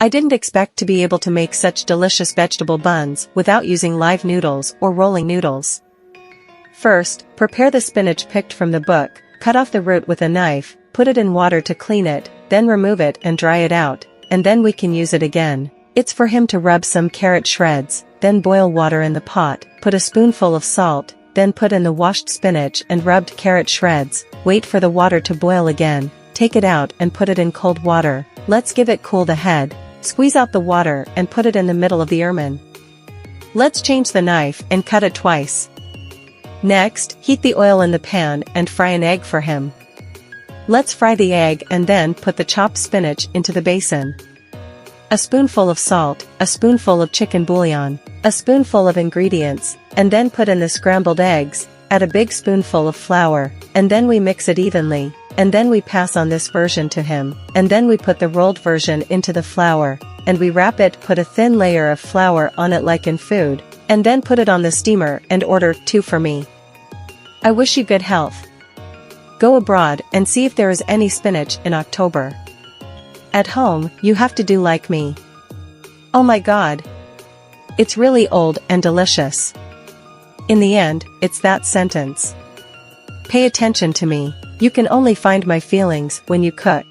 I didn't expect to be able to make such delicious vegetable buns without using live noodles or rolling noodles. First, prepare the spinach picked from the book, cut off the root with a knife, put it in water to clean it, then remove it and dry it out, and then we can use it again. It's for him to rub some carrot shreds, then boil water in the pot, put a spoonful of salt, then put in the washed spinach and rubbed carrot shreds, wait for the water to boil again, take it out and put it in cold water, let's give it cool the head, squeeze out the water and put it in the middle of the ermine. Let's change the knife and cut it twice. Next, heat the oil in the pan and fry an egg for him. Let's fry the egg and then put the chopped spinach into the basin. A spoonful of salt, a spoonful of chicken bouillon, a spoonful of ingredients, and then put in the scrambled eggs, add a big spoonful of flour, and then we mix it evenly, and then we pass on this version to him, and then we put the rolled version into the flour, and we wrap it, put a thin layer of flour on it like in food, and then put it on the steamer and order 2 for me. I wish you good health. Go abroad and see if there is any spinach in October. At home, you have to do like me. Oh my God! It's really old and delicious. In the end, it's that sentence. Pay attention to me. You can only find my feelings when you cook.